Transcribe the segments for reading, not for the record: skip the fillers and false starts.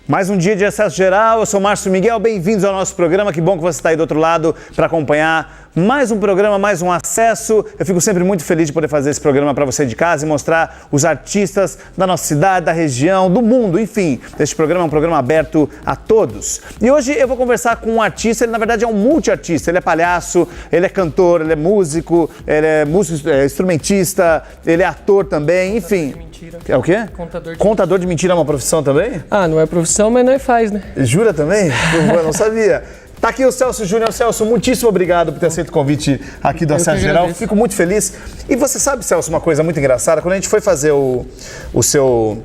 Mais um dia de acesso geral, eu sou Márcio Miguel, bem-vindos ao nosso programa, que bom que você está aí do outro lado para acompanhar mais um programa, mais um acesso. Eu fico sempre muito feliz de poder fazer esse programa para você de casa e mostrar os artistas da nossa cidade, da região, do mundo, enfim. Este programa é um programa aberto a todos. E hoje eu vou conversar com um artista, ele na verdade é um multiartista, ele é palhaço, ele é cantor, ele é músico, instrumentista, ele é ator também, enfim. É o quê? Contador de mentira é uma profissão também? Ah, não é profissão, mas nós faz, né? Jura também? Eu não sabia. Tá aqui o Celso Júnior. Celso, muitíssimo obrigado por ter aceito o convite aqui do Acesso Geral. Fico muito feliz. E você sabe, Celso, uma coisa muito engraçada? Quando a gente foi fazer o seu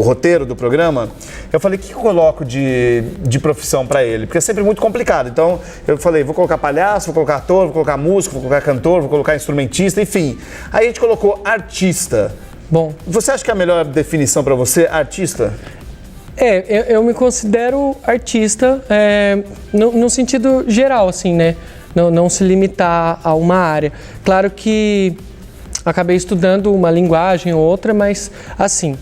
roteiro do programa, eu falei, o que eu coloco de profissão para ele? Porque é sempre muito complicado. Então, eu falei, vou colocar palhaço, vou colocar ator, vou colocar músico, vou colocar cantor, vou colocar instrumentista, enfim. Aí a gente colocou artista. Bom. Você acha que é a melhor definição para você, artista? Eu me considero artista no sentido geral, assim, né? Não se limitar a uma área. Claro que acabei estudando uma linguagem ou outra, mas assim.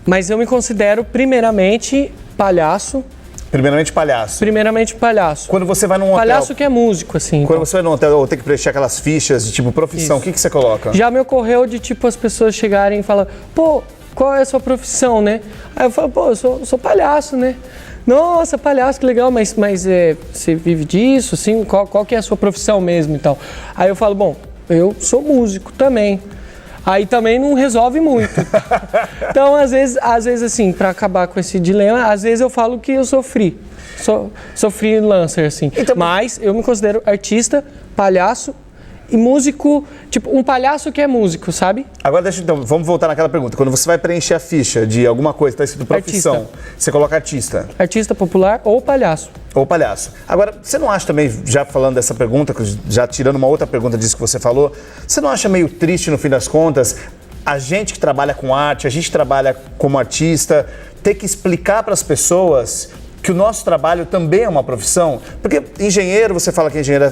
Mas eu me considero primeiramente palhaço. Primeiramente palhaço. Primeiramente palhaço. Quando você vai num hotel... Palhaço que é músico, assim. Quando você vai num hotel ou tem que preencher aquelas fichas de tipo profissão, o que você coloca? Já me ocorreu de tipo as pessoas chegarem e falar, pô, qual é a sua profissão, né? Aí eu falo, pô, eu sou palhaço, né? Nossa, palhaço, que legal, mas você vive disso, assim? Qual que é a sua profissão mesmo e tal? Aí eu falo, bom, eu sou músico também. Aí também não resolve muito. Então, às vezes assim, para acabar com esse dilema, às vezes eu falo que eu sou freelancer, assim. Então, mas eu me considero artista, palhaço e músico, tipo, um palhaço que é músico, sabe? Agora vamos voltar naquela pergunta. Quando você vai preencher a ficha de alguma coisa, está escrito profissão, artista. Você coloca artista. Artista popular ou palhaço. Ou palhaço. Agora, você não acha também, já falando dessa pergunta, já tirando uma outra pergunta disso que você falou, você não acha meio triste, no fim das contas, a gente que trabalha com arte, a gente que trabalha como artista, ter que explicar para as pessoas que o nosso trabalho também é uma profissão? Porque engenheiro, você fala que engenheiro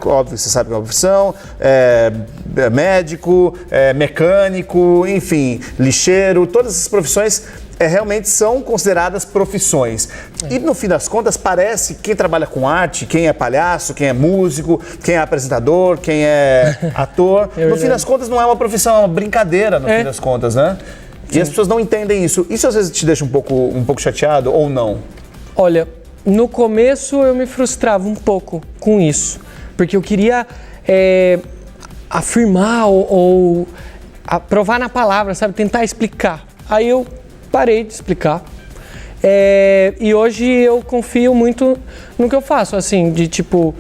óbvio, você sabe que é uma profissão, médico, mecânico, enfim, lixeiro, todas essas profissões realmente são consideradas profissões. E no fim das contas, parece que quem trabalha com arte, quem é palhaço, quem é músico, quem é apresentador, quem é ator, no fim das contas não é uma profissão, é uma brincadeira no fim das contas, né? E as pessoas não entendem isso. Isso às vezes te deixa um pouco chateado ou não? Olha, no começo eu me frustrava um pouco com isso, porque eu queria afirmar ou provar na palavra, sabe? Tentar explicar. Aí eu parei de explicar. E hoje eu confio muito no que eu faço, assim, de tipo,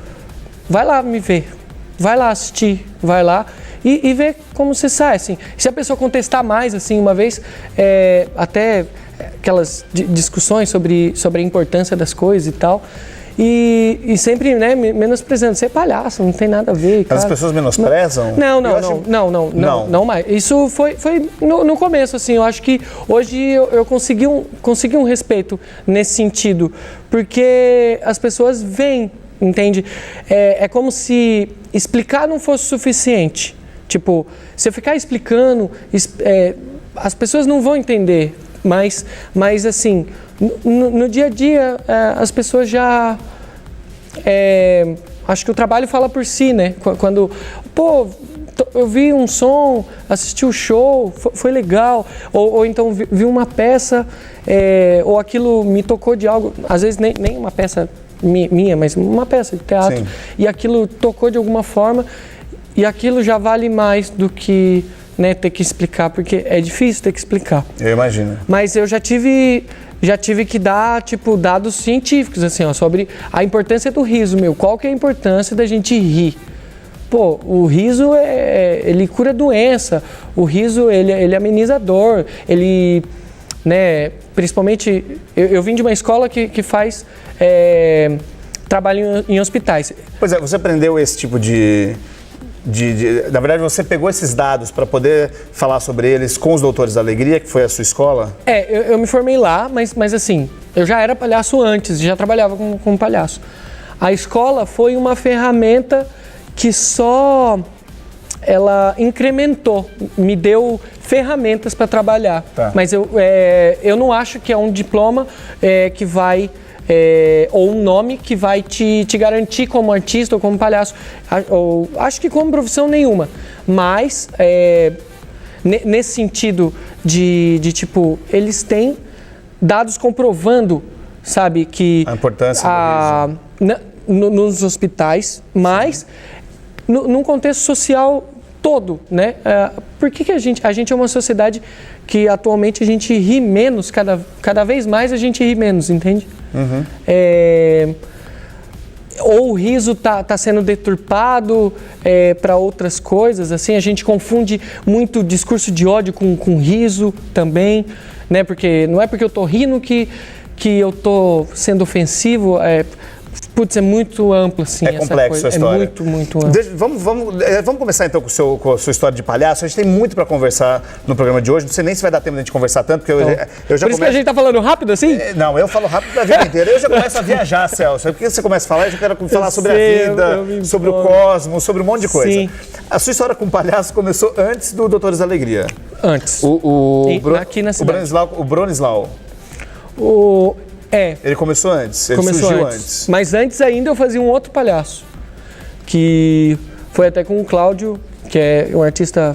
vai lá me ver, vai lá assistir, vai lá e ver como você sai, assim. Se a pessoa contestar mais, assim, uma vez, até aquelas discussões sobre a importância das coisas e tal, e sempre, né, menosprezando, você é palhaço, não tem nada a ver, cara. As pessoas menosprezam? Não mais. Isso foi no começo, assim, eu acho que hoje eu consegui um respeito nesse sentido, porque as pessoas veem, entende? É como se explicar não fosse suficiente. Tipo, se eu ficar explicando, as pessoas não vão entender. Mas assim, no dia a dia, as pessoas já... acho que o trabalho fala por si, né? Quando, pô, eu vi um som, assisti o show, foi legal. Ou então vi uma peça, ou aquilo me tocou de algo. Às vezes nem uma peça minha, mas uma peça de teatro. Sim. E aquilo tocou de alguma forma. E aquilo já vale mais do que... né, ter que explicar, porque é difícil ter que explicar. Eu imagino. Mas eu já tive que dar, tipo, dados científicos, assim, ó, sobre a importância do riso, qual que é a importância da gente rir? Pô, o riso, ele cura doença, o riso, ele ameniza a dor, ele, né, principalmente, eu vim de uma escola que faz trabalho em hospitais. Pois é, você aprendeu esse tipo na verdade, você pegou esses dados para poder falar sobre eles com os Doutores da Alegria, que foi a sua escola? Eu me formei lá, mas assim, eu já era palhaço antes, já trabalhava com palhaço. A escola foi uma ferramenta que só ela incrementou, me deu ferramentas para trabalhar. Tá. Mas eu não acho que é um diploma que vai, ou um nome que vai te garantir como artista ou como palhaço. Acho que como profissão nenhuma. Mas, nesse sentido de tipo, eles têm dados comprovando, sabe, que... A importância do riso. Nos hospitais, mas num contexto social todo, né? Por que a gente é uma sociedade que atualmente a gente ri menos, cada vez mais a gente ri menos, entende? Uhum. Ou o riso tá sendo deturpado para outras coisas, assim, a gente confunde muito discurso de ódio com riso também, né? Porque não é porque eu tô rindo que eu tô sendo ofensivo, putz, é muito amplo, assim, essa complexo coisa. A história. É muito, muito amplo. Vamos começar então com a sua história de palhaço. A gente tem muito para conversar no programa de hoje. Não sei nem se vai dar tempo de a gente conversar tanto, porque eu já Por isso que a gente tá falando rápido, assim? Não, eu falo rápido da vida inteira. Eu já começo a viajar, Celso. Porque você começa a falar, eu já quero falar sobre a vida, sobre o cosmos, sobre um monte de coisa. Sim. A sua história com palhaço começou antes do Doutores da Alegria. Antes. Aqui na cidade. O Bronislau. Ele começou antes, ele surgiu antes. Mas antes ainda eu fazia um outro palhaço, que foi até com o Cláudio, que é um artista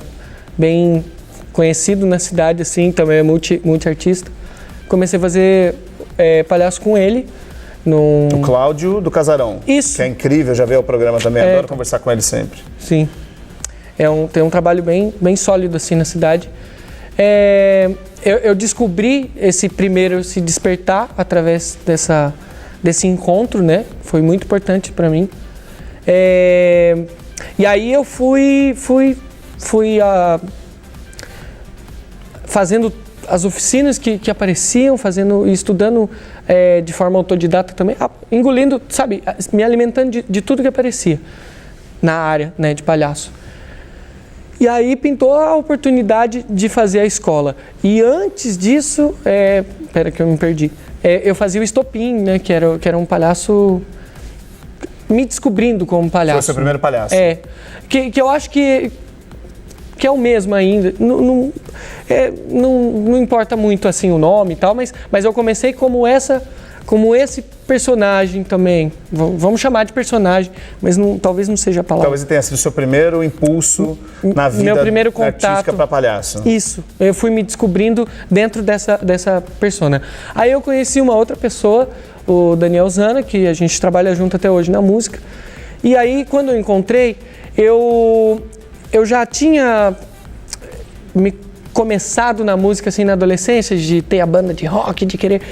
bem conhecido na cidade, assim, também é multi-artista. Comecei a fazer palhaço com ele. O Cláudio do Casarão. Isso. Que é incrível, já veio o programa também, adoro conversar com ele sempre. Sim. Tem um trabalho bem sólido, assim, na cidade. Eu descobri esse despertar através desse encontro, né? Foi muito importante para mim. E aí eu fui fazendo as oficinas que apareciam, estudando de forma autodidata também, engolindo, sabe, me alimentando de tudo que aparecia na área, né, de palhaço. E aí pintou a oportunidade de fazer a escola. E antes disso, pera que eu me perdi, eu fazia o Estopim, né, que era um palhaço me descobrindo como palhaço. Foi o seu primeiro palhaço. Que eu acho que é o mesmo ainda. Não importa muito assim o nome e tal, mas eu comecei como esse personagem também. Vamos chamar de personagem, mas talvez não seja a palavra. Talvez tenha sido o seu primeiro impulso na vida meu primeiro contato, artística para palhaço. Isso. Eu fui me descobrindo dentro dessa persona. Aí eu conheci uma outra pessoa, o Daniel Zana, que a gente trabalha junto até hoje na música. E aí, quando eu encontrei, eu já tinha começado na música, assim, na adolescência, de ter a banda de rock, de querer...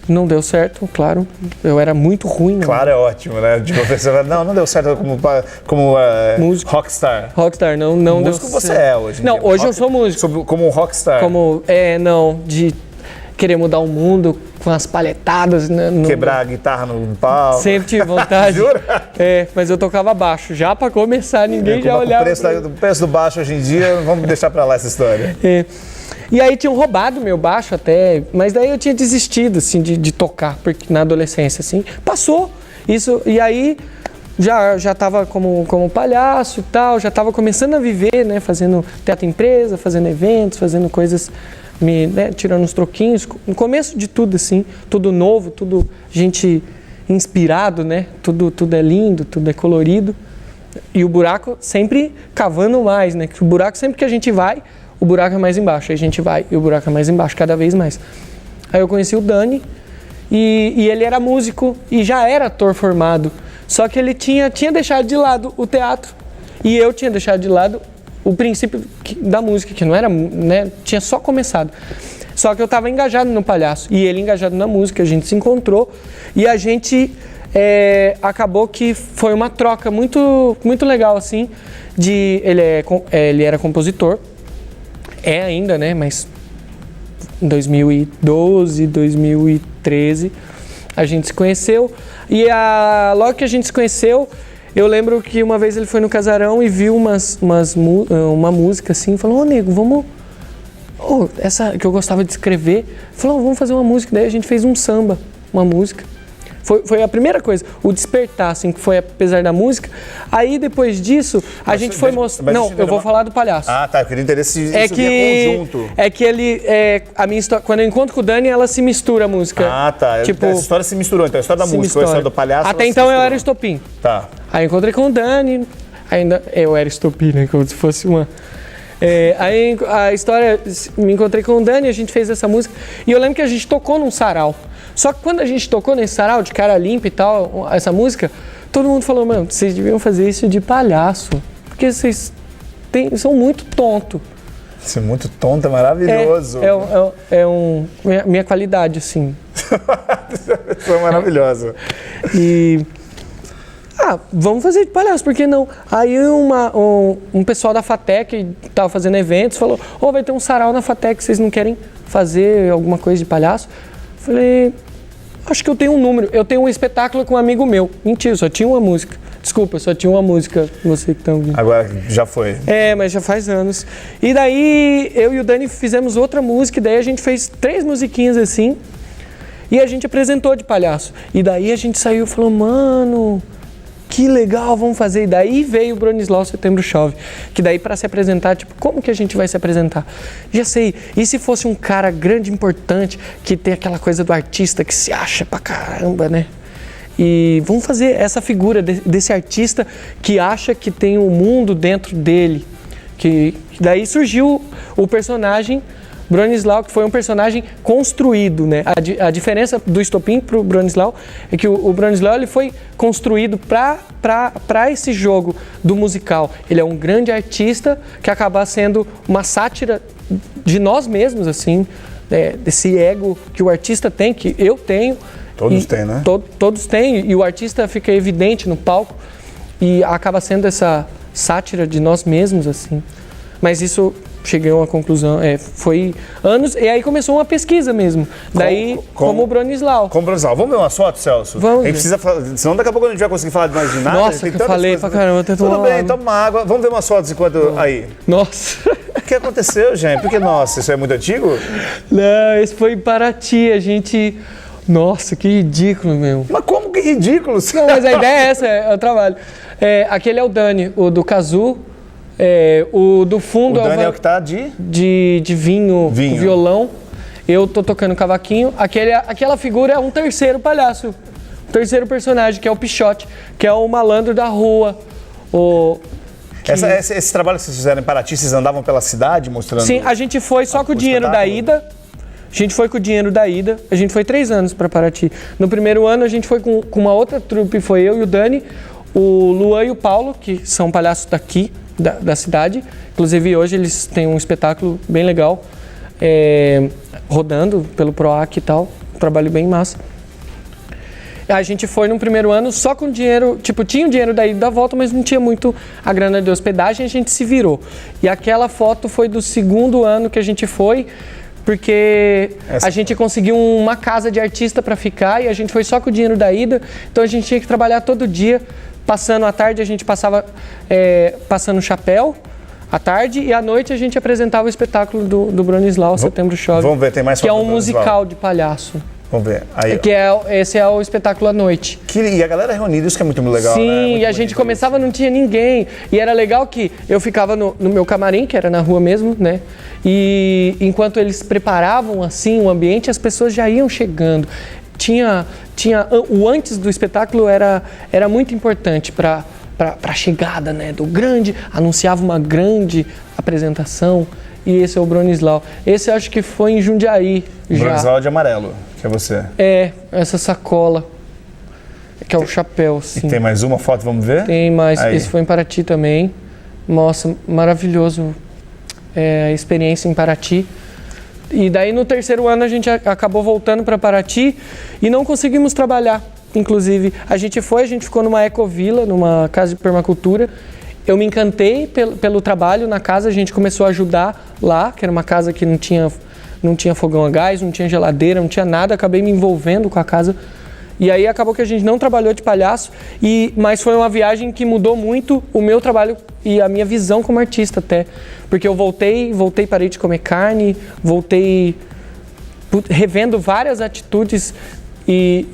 Não deu certo, claro. Eu era muito ruim. Claro, é ótimo, né? De professor, não deu certo como rockstar. Rockstar, não deu certo. Músico você é hoje. Não, hoje eu sou músico. Como rockstar. De querer mudar o mundo com as palhetadas. Né, quebrar a guitarra no palco. Sempre tive vontade. Jura? Mas eu tocava baixo. Já pra começar, ninguém já olhava. O preço do baixo hoje em dia, vamos deixar pra lá essa história. E aí tinham roubado meu baixo até, mas daí eu tinha desistido, assim, de tocar, porque na adolescência, assim. Passou isso, e aí já tava como palhaço e tal, já tava começando a viver, né, fazendo teatro empresa, fazendo eventos, fazendo coisas, tirando uns troquinhos, no começo de tudo, assim, tudo novo, tudo gente inspirado, né, tudo é lindo, tudo é colorido, e o buraco sempre cavando mais, né, que o buraco sempre que a gente vai, o buraco é mais embaixo, aí a gente vai e o buraco é mais embaixo, cada vez mais. Aí eu conheci o Dani e ele era músico e já era ator formado, só que ele tinha deixado de lado o teatro e eu tinha deixado de lado o princípio da música, que não era, né, tinha só começado. Só que eu estava engajado no palhaço e ele engajado na música, a gente se encontrou e a gente acabou que foi uma troca muito, muito legal, assim, ele era compositor, ainda, né, mas em 2012, 2013 a gente se conheceu e logo que a gente se conheceu, eu lembro que uma vez ele foi no Casarão e viu uma música assim, falou, nego, vamos, essa que eu gostava de escrever, falou, vamos fazer uma música, daí a gente fez um samba, uma música, Foi a primeira coisa, o despertar, assim, que foi apesar da música. Aí, depois disso, a gente foi mostrar... Não, eu vou falar do palhaço. Ah, tá, eu queria entender se isso via conjunto. É que ele... a minha história, quando eu encontro com o Dani, ela se mistura a música. Ah, tá. Tipo, essa história se misturou, então a história da música com a história do palhaço... Até então eu era estopim. Tá. Aí eu encontrei com o Dani, ainda eu era estopim, né, como se fosse uma... aí a história, me encontrei com o Dani, a gente fez essa música, e eu lembro que a gente tocou num sarau. Só que quando a gente tocou nesse sarau, de cara limpa e tal, essa música, todo mundo falou, mano, vocês deviam fazer isso de palhaço, porque vocês são muito tontos. Isso é muito tonto, é maravilhoso. Minha qualidade, assim. Isso é maravilhosa. E... vamos fazer de palhaço, por que não? Aí um pessoal da FATEC que estava fazendo eventos falou, vai ter um sarau na FATEC, vocês não querem fazer alguma coisa de palhaço? Falei, acho que eu tenho um número, eu tenho um espetáculo com um amigo meu. Mentira, só tinha uma música. Desculpa, só tinha uma música, você que tá ouvindo. Agora já foi. Mas já faz anos. E daí eu e o Dani fizemos outra música, e daí a gente fez 3 musiquinhas assim, e a gente apresentou de palhaço. E daí a gente saiu e falou, mano... Que legal, vamos fazer. E daí veio o Bronislau Setembro Chove. Que daí para se apresentar, tipo, como que a gente vai se apresentar? Já sei, e se fosse um cara grande, importante, que tem aquela coisa do artista que se acha pra caramba, né? E vamos fazer essa figura desse artista que acha que tem um mundo dentro dele. Que daí surgiu o personagem Bronislau, que foi um personagem construído, né? A diferença do Estopim pro Bronislau é que o Bronislau ele foi construído para esse jogo do musical. Ele é um grande artista que acaba sendo uma sátira de nós mesmos, assim, desse ego que o artista tem, que eu tenho. Todos têm, né? Todos têm, e o artista fica evidente no palco e acaba sendo essa sátira de nós mesmos, assim. Mas isso... Cheguei a uma conclusão, foi anos, e aí começou uma pesquisa mesmo. Daí, como o Bronislau. Como o Bronislau. Vamos ver umas fotos, Celso? Vamos. A gente precisa falar, senão daqui a pouco a gente vai conseguir falar mais de nada. Nossa, que eu falei pra caramba, até Tudo bem, toma uma água. Vamos ver umas fotos enquanto... Aí. Nossa. O que aconteceu, gente? Porque, nossa, isso é muito antigo? Não, esse foi em Paraty, a gente... Nossa, que ridículo, meu. Mas como que ridículo? Não, mas a ideia é essa, é o trabalho. Aquele é o Dani, o do Cazu. O do fundo o Dani é o que tá de vinho, violão. Eu tô tocando cavaquinho. Aquela figura é um terceiro palhaço. Um terceiro personagem, que é o Pichote, que é o malandro da rua. Esse trabalho que vocês fizeram em Paraty, vocês andavam pela cidade mostrando? Sim, a gente foi só com o dinheiro da ida. A gente foi com o dinheiro da ida. A gente foi 3 anos para Paraty. No primeiro ano a gente foi com uma outra trupe, foi eu e o Dani, o Luan e o Paulo, que são palhaços daqui, da cidade. Inclusive hoje eles têm um espetáculo bem legal, rodando pelo PROAC e tal, um trabalho bem massa. A gente foi no primeiro ano só com dinheiro, tipo, tinha o dinheiro da ida e da volta, mas não tinha muito a grana de hospedagem, a gente se virou. E aquela foto foi do segundo ano que a gente foi, porque a gente conseguiu uma casa de artista para ficar e a gente foi só com o dinheiro da ida, então a gente tinha que trabalhar todo dia. Passando à tarde, a gente passava passando chapéu à tarde, e à noite a gente apresentava o espetáculo do Bronislau, Setembro Chove. Vamos ver, tem mais fotos. Que é um musical de palhaço. Vamos ver. Aí, esse é o espetáculo à noite. E a galera reunida, isso que é muito legal, Sim, né? e a gente começava, não tinha ninguém. E era legal que eu ficava no meu camarim, que era na rua mesmo, né? E enquanto eles preparavam, assim, o ambiente, as pessoas já iam chegando. O antes do espetáculo era muito importante para a chegada, né, do grande, anunciava uma grande apresentação, e esse é o Bronislau. Esse eu acho que foi em Jundiaí já. Bronislau de amarelo, que é você. Essa sacola, que é o chapéu, assim. E tem mais uma foto, vamos ver? Tem mais, Aí. Esse foi em Paraty também. Nossa, maravilhoso a experiência em Paraty. E daí no terceiro ano a gente acabou voltando para Paraty e não conseguimos trabalhar. Inclusive, a gente ficou numa ecovila, numa casa de permacultura. Eu me encantei pelo trabalho na casa, a gente começou a ajudar lá, que era uma casa que não tinha fogão a gás, não tinha geladeira, não tinha nada. Acabei me envolvendo com a casa. E aí acabou que a gente não trabalhou de palhaço, mas foi uma viagem que mudou muito o meu trabalho e a minha visão como artista até. Porque eu voltei, parei de comer carne, voltei revendo várias atitudes e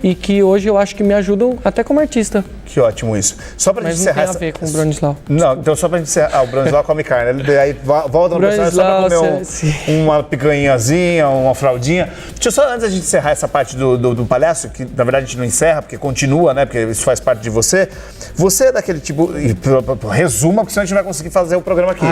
e que hoje eu acho que me ajudam até como artista. Que ótimo isso. Só pra gente Mas não encerrar tem a ver com o Bronislau. Não, então só pra gente encerrar. O Bronislau come carne. Aí volta no personagem só pra comer uma picanhazinha, uma fraldinha. Deixa eu só, antes da gente encerrar essa parte do palhaço, que na verdade a gente não encerra, porque continua, né? Porque isso faz parte de você. Você é daquele tipo. Resuma, porque senão a gente não vai conseguir fazer o programa aqui.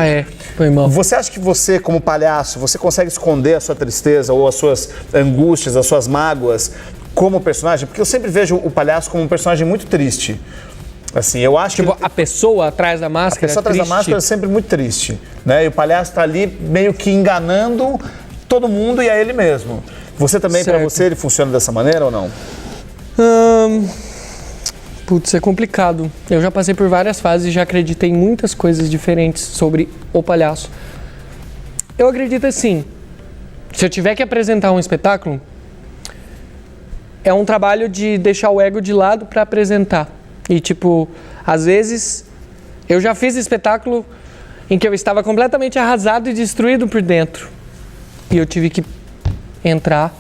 Foi mal. Você acha que você, como palhaço, você consegue esconder a sua tristeza ou as suas angústias, as suas mágoas como personagem? Porque eu sempre vejo o palhaço como um personagem muito triste. Assim, eu acho que a pessoa atrás da máscara. A pessoa atrás da máscara é sempre muito triste, né? E o palhaço tá ali meio que enganando todo mundo e a ele mesmo. Você também, para você, ele funciona dessa maneira ou não? Putz, é complicado. Eu já passei por várias fases e já acreditei em muitas coisas diferentes sobre o palhaço. Eu acredito assim, se eu tiver que apresentar um espetáculo, é um trabalho de deixar o ego de lado para apresentar. E tipo, às vezes, eu já fiz espetáculo em que eu estava completamente arrasado e destruído por dentro. E eu tive que entrar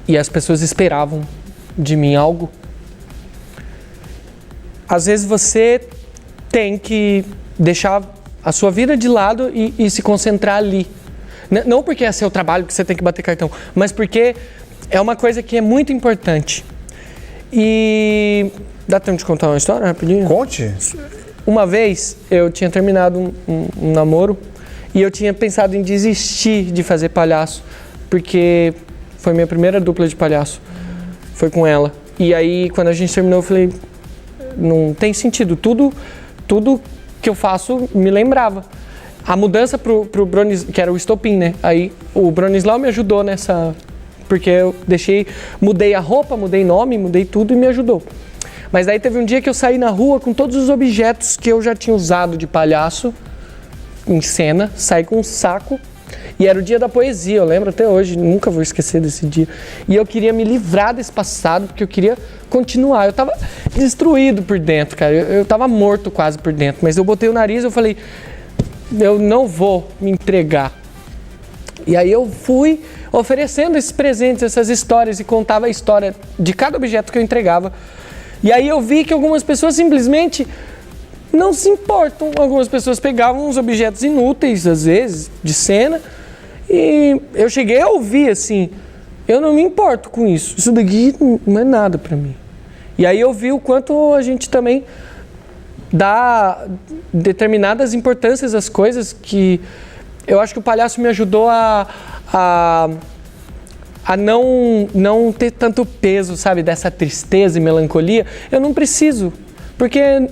e as pessoas esperavam de mim algo. Às vezes você tem que deixar a sua vida de lado e se concentrar ali. Não porque é seu trabalho que você tem que bater cartão, mas porque é uma coisa que é muito importante. E dá tempo de contar uma história rapidinho? Conte. Uma vez eu tinha terminado um namoro e eu tinha pensado em desistir de fazer palhaço, porque foi minha primeira dupla de palhaço, foi com ela. E aí quando a gente terminou eu falei, não tem sentido, tudo que eu faço me lembrava. A mudança pro Bronislau, que era o estopim, né? Aí o Bronislau me ajudou nessa, porque eu mudei a roupa, mudei nome, mudei tudo e me ajudou. Mas daí teve um dia que eu saí na rua com todos os objetos que eu já tinha usado de palhaço em cena, saí com um saco e era o dia da poesia, eu lembro até hoje, nunca vou esquecer desse dia. E eu queria me livrar desse passado, porque eu queria continuar. Eu tava destruído por dentro, cara, eu tava morto quase por dentro, mas eu botei o nariz e eu falei, eu não vou me entregar. E aí eu fui oferecendo esses presentes, essas histórias, e contava a história de cada objeto que eu entregava. E aí eu vi que algumas pessoas simplesmente não se importam. Algumas pessoas pegavam uns objetos inúteis, às vezes, de cena, e eu cheguei a ouvir assim, eu não me importo com isso, isso daqui não é nada pra mim. E aí eu vi o quanto a gente também dá determinadas importâncias às coisas, que eu acho que o palhaço me ajudou a não ter tanto peso, sabe, dessa tristeza e melancolia. Eu não preciso, porque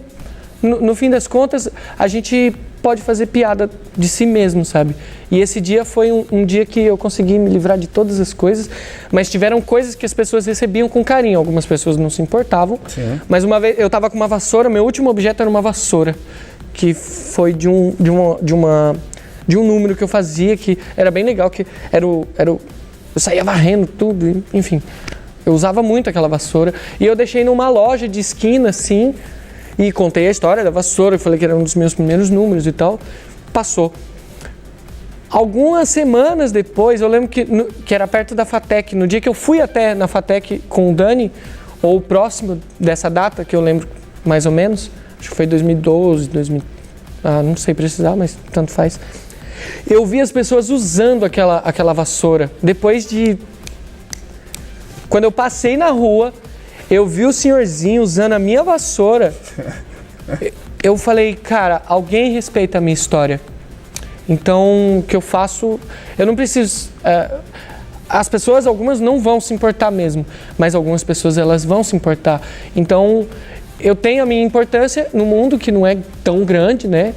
no fim das contas a gente pode fazer piada de si mesmo, sabe? E esse dia foi um dia que eu consegui me livrar de todas as coisas, mas tiveram coisas que as pessoas recebiam com carinho. Algumas pessoas não se importavam. Sim. Mas uma vez eu tava com uma vassoura, meu último objeto era uma vassoura, que foi de um número que eu fazia, que era bem legal, que eu saía varrendo tudo, enfim. Eu usava muito aquela vassoura. E eu deixei numa loja de esquina, assim, e contei a história da vassoura, eu falei que era um dos meus primeiros números e tal. Passou. Algumas semanas depois, eu lembro que era perto da FATEC. No dia que eu fui até na FATEC com o Dani, ou próximo dessa data, que eu lembro mais ou menos, acho que foi 2012, não sei precisar, mas tanto faz. Eu vi as pessoas usando aquela vassoura. Depois de... Quando eu passei na rua, eu vi o senhorzinho usando a minha vassoura. Eu falei, cara, alguém respeita a minha história. Então, o que eu faço... Eu não preciso... as pessoas, algumas não vão se importar mesmo, mas algumas pessoas, elas vão se importar. Então, eu tenho a minha importância no mundo, que não é tão grande, né?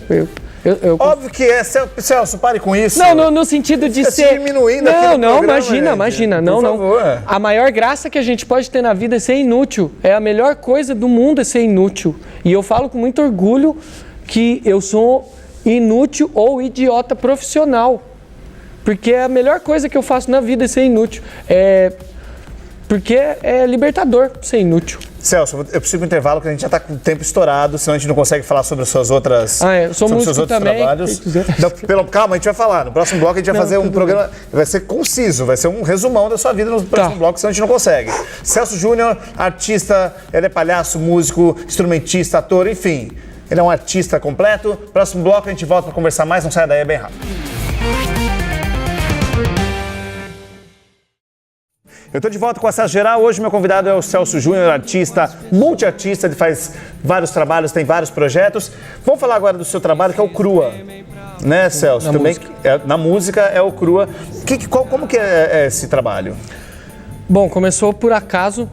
Óbvio que é, Celso, pare com isso. Não, no sentido de ser... diminuindo Não, imagina. Não. A maior graça que a gente pode ter na vida é ser inútil. É a melhor coisa do mundo é ser inútil. E eu falo com muito orgulho que eu sou inútil ou idiota profissional. Porque a melhor coisa que eu faço na vida é ser inútil. Porque é libertador ser inútil. Celso, eu preciso de um intervalo, que a gente já está com o tempo estourado, senão a gente não consegue falar sobre as suas outras, sou sobre os seus músico outros também, trabalhos. Calma, a gente vai falar. No próximo bloco a gente vai fazer um programa, vai ser conciso, vai ser um resumão da sua vida no próximo bloco, senão a gente não consegue. Celso Júnior, artista, ele é palhaço, músico, instrumentista, ator, enfim. Ele é um artista completo. Próximo bloco a gente volta para conversar mais, não saia daí, é bem rápido. Eu estou de volta com Acesso Geral. Hoje meu convidado é o Celso Júnior, artista, multiartista, ele faz vários trabalhos, tem vários projetos. Vamos falar agora do seu trabalho, que é o Crua, né, Celso? Na também música. Na música é o Crua. Como que é esse trabalho? Bom, começou por acaso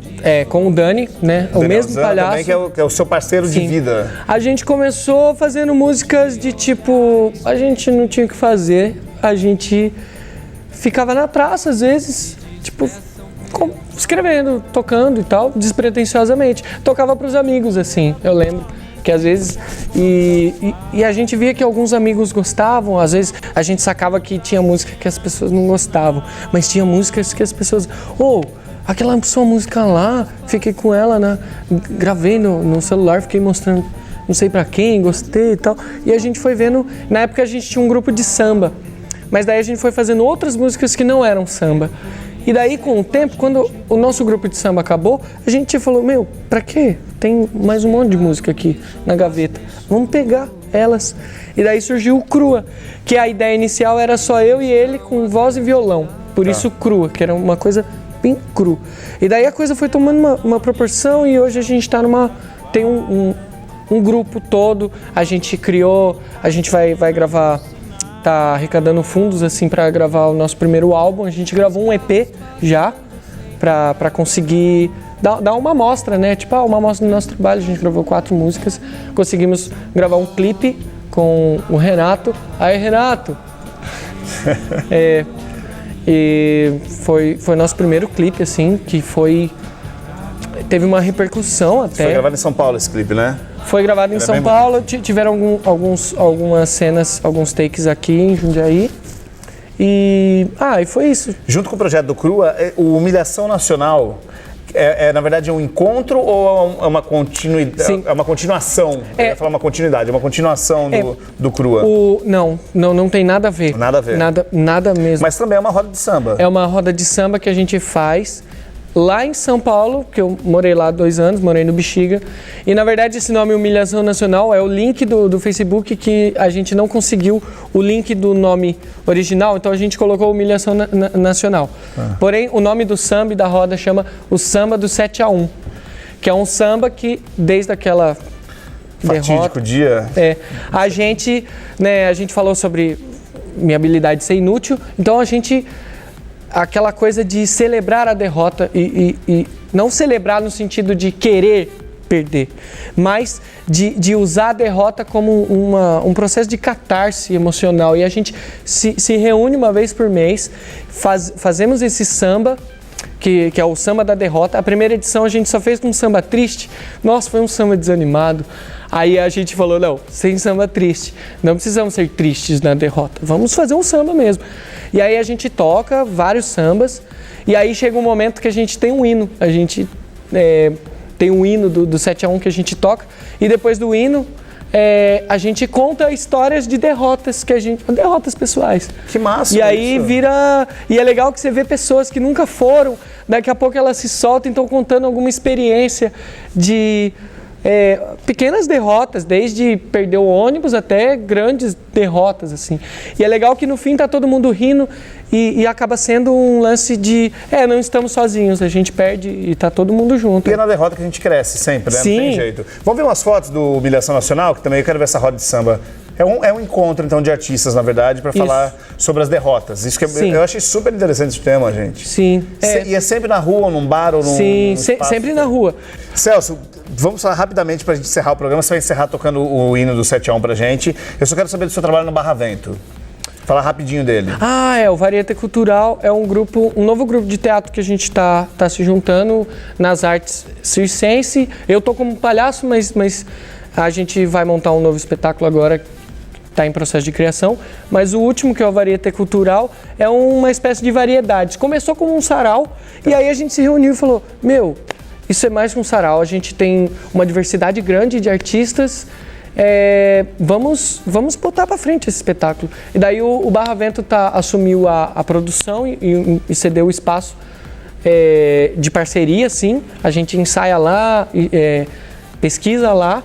com o Dani, né? O mesmo palhaço. Também, que é o seu parceiro de vida. A gente começou fazendo músicas de tipo, a gente não tinha o que fazer, a gente ficava na praça às vezes, tipo, escrevendo, tocando e tal, despretensiosamente. Tocava pros amigos, assim, eu lembro. Que às vezes, e a gente via que alguns amigos gostavam, às vezes a gente sacava que tinha música que as pessoas não gostavam, mas tinha músicas que as pessoas, aquela sua música lá, fiquei com ela, gravei no celular, fiquei mostrando, não sei pra quem, gostei e tal, e a gente foi vendo, na época a gente tinha um grupo de samba, mas daí a gente foi fazendo outras músicas que não eram samba. E daí, com o tempo, quando o nosso grupo de samba acabou, a gente falou, pra quê? Tem mais um monte de música aqui na gaveta. Vamos pegar elas. E daí surgiu o Crua, que a ideia inicial era só eu e ele com voz e violão. Por isso Crua, que era uma coisa bem cru. E daí a coisa foi tomando uma proporção e hoje a gente tem um grupo todo. A gente criou, a gente vai gravar... tá arrecadando fundos assim para gravar o nosso primeiro álbum. A gente gravou um EP já para conseguir dar uma amostra, né? Tipo, uma amostra do nosso trabalho. A gente gravou 4 músicas. Conseguimos gravar um clipe com o Renato. Aí, Renato! E foi nosso primeiro clipe, assim, que teve uma repercussão até. Foi gravado em São Paulo esse clipe, né? Foi gravado em São Paulo, tiveram algumas cenas, alguns takes aqui em Jundiaí. E foi isso. Junto com o projeto do Crua, o Humilhação Nacional na verdade, um encontro ou é uma continuidade? Sim. É uma continuação? Eu ia falar uma continuidade, é uma continuação do Crua. Não tem nada a ver. Nada a ver. Nada mesmo. Mas também é uma roda de samba. É uma roda de samba que a gente faz lá em São Paulo, que eu morei lá 2 anos, morei no Bexiga. E, na verdade, esse nome Humilhação Nacional é o link do Facebook que a gente não conseguiu o link do nome original, então a gente colocou Humilhação Nacional. Porém, o nome do samba e da roda chama o Samba do 7-1, que é um samba que, desde aquela fatídico dia... a gente falou sobre minha habilidade de ser inútil, então a gente... aquela coisa de celebrar a derrota e não celebrar no sentido de querer perder, mas de usar a derrota como um processo de catarse emocional. E a gente se reúne uma vez por mês, fazemos esse samba, que é o samba da derrota. A primeira edição a gente só fez com um samba triste. Nossa, foi um samba desanimado. Aí a gente falou, não, sem samba triste. Não precisamos ser tristes na derrota. Vamos fazer um samba mesmo. E aí a gente toca vários sambas. E aí chega um momento que a gente tem um hino. A gente tem um hino do 7-1 que a gente toca. E depois do hino, a gente conta histórias de derrotas derrotas pessoais. Que massa! E aí vira... E é legal que você vê pessoas que nunca foram, daqui a pouco elas se soltam e estão contando alguma experiência de pequenas derrotas, desde perder o ônibus até grandes derrotas, assim. E é legal que no fim tá todo mundo rindo e acaba sendo um lance de não estamos sozinhos, a gente perde e tá todo mundo junto. E é na derrota que a gente cresce sempre, né? Sim. Não tem jeito. Vamos ver umas fotos do Humilhação Nacional, que também eu quero ver essa roda de samba. É um encontro, então, de artistas, na verdade, para falar sobre as derrotas. Isso que eu achei super interessante esse tema, gente. Sim. E é sempre na rua, ou num bar, ou num espaço? Sempre na rua. Celso, vamos falar rapidamente para a gente encerrar o programa. Você vai encerrar tocando o hino do 7-1 pra gente. Eu só quero saber do seu trabalho no Barra Vento. Falar rapidinho dele. O Variedade Cultural é um novo grupo de teatro que a gente tá se juntando nas artes circense. Eu tô como palhaço, mas a gente vai montar um novo espetáculo agora, está em processo de criação. Mas o último, que é o Variedade Cultural, é uma espécie de variedades. Começou como um sarau, e aí a gente se reuniu e falou, isso é mais que um sarau, a gente tem uma diversidade grande de artistas. Vamos botar para frente esse espetáculo. E daí o Barra Vento assumiu a produção e cedeu o espaço de parceria, sim. A gente ensaia lá, pesquisa lá.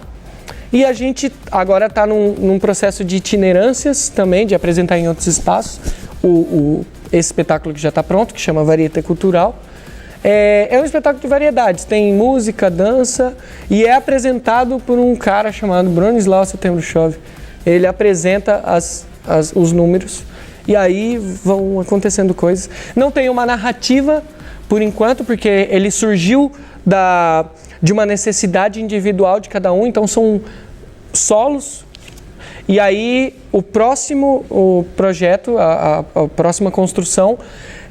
E a gente agora está num processo de itinerâncias também, de apresentar em outros espaços. Esse espetáculo que já está pronto, que chama Varieté Cultural. É um espetáculo de variedades, tem música, dança e é apresentado por um cara chamado Bronislau Setembro Chove. Ele apresenta os números e aí vão acontecendo coisas. Não tem uma narrativa por enquanto, porque ele surgiu de uma necessidade individual de cada um, então são solos. E aí o projeto, a próxima construção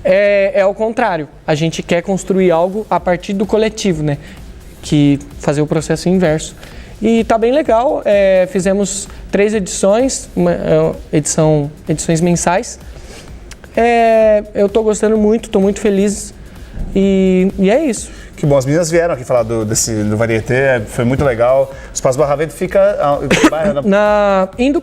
é ao contrário. A gente quer construir algo a partir do coletivo, né? Que fazer o processo inverso. E tá bem legal. Fizemos 3 edições, edições mensais. Eu tô gostando muito, tô muito feliz. E é isso. Que bom, as meninas vieram aqui falar do Varieté, foi muito legal. O Espaço Barra Vento fica indo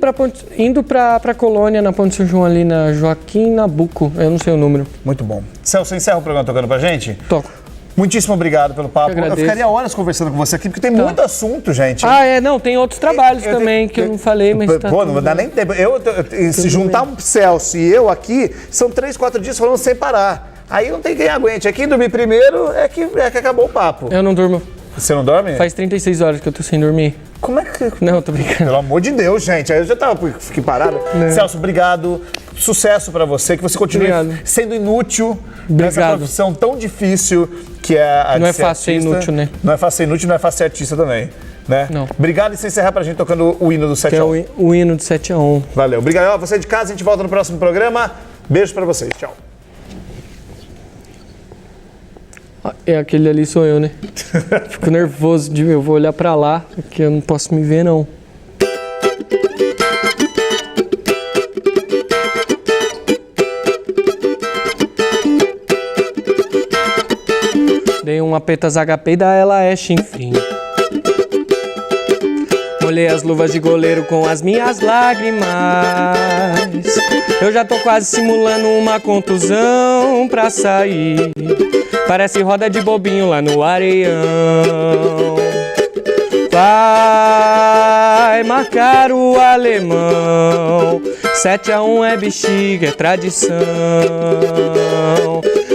para Colônia, na Ponte São João, ali na Joaquim Nabuco, eu não sei o número. Muito bom. Celso, você encerra o programa tocando pra gente? Toco. Muitíssimo obrigado pelo papo. Eu ficaria horas conversando com você aqui, porque tem muito assunto, gente. Não, tem outros trabalhos também que eu não falei, mas não dá nem tempo. Se juntar um Celso e eu aqui, são 3, 4 dias falando sem parar. Aí não tem quem aguente. Quem dormir primeiro é que acabou o papo. Eu não durmo. Você não dorme? Faz 36 horas que eu tô sem dormir. Como é que... Não, tô brincando. Pelo amor de Deus, gente. Aí eu já fiquei parado. Não. Celso, obrigado. Sucesso pra você. Que você continue sendo inútil nessa profissão tão difícil que é a Não de é fácil ser inútil, né? Não é fácil ser inútil, não é fácil ser artista também. Né? Não. Obrigado e você encerrar pra gente tocando o hino do 7-1. É o hino do 7-1. Valeu. Obrigado. Você de casa, a gente volta no próximo programa. Beijo pra vocês. Tchau. Aquele ali sou eu, né? Fico nervoso eu vou olhar pra lá, porque eu não posso me ver, não. Dei uma petas HP da ela chinfrim. Molhei as luvas de goleiro com as minhas lágrimas. Eu já tô quase simulando uma contusão pra sair. Parece roda de bobinho lá no areião. Vai marcar o alemão. 7-1 é bexiga, é tradição.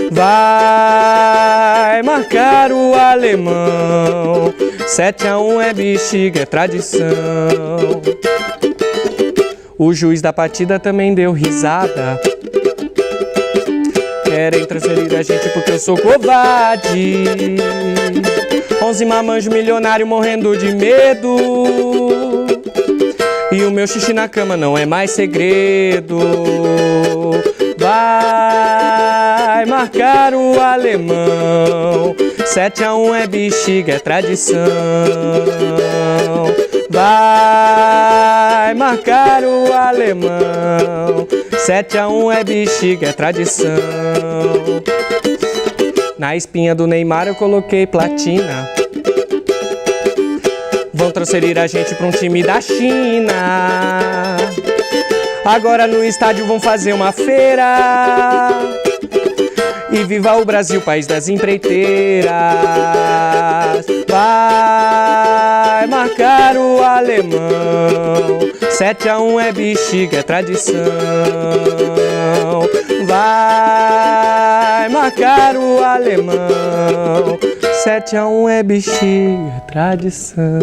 Vai marcar o alemão. 7-1 é bexiga, é tradição. O juiz da partida também deu risada. Querem transferir a gente porque eu sou covarde. 11 mamanjo milionário morrendo de medo. E o meu xixi na cama não é mais segredo. Vai marcar o alemão. 7-1 é bexiga, é tradição. Vai marcar o alemão. 7-1 é bexiga, é tradição. Na espinha do Neymar eu coloquei platina. Vão transferir a gente pra um time da China. Agora no estádio vão fazer uma feira. E viva o Brasil, país das empreiteiras. Vai marcar o alemão. 7-1 é bexiga, é tradição. Vai marcar o alemão. 7-1 é bexiga, é tradição.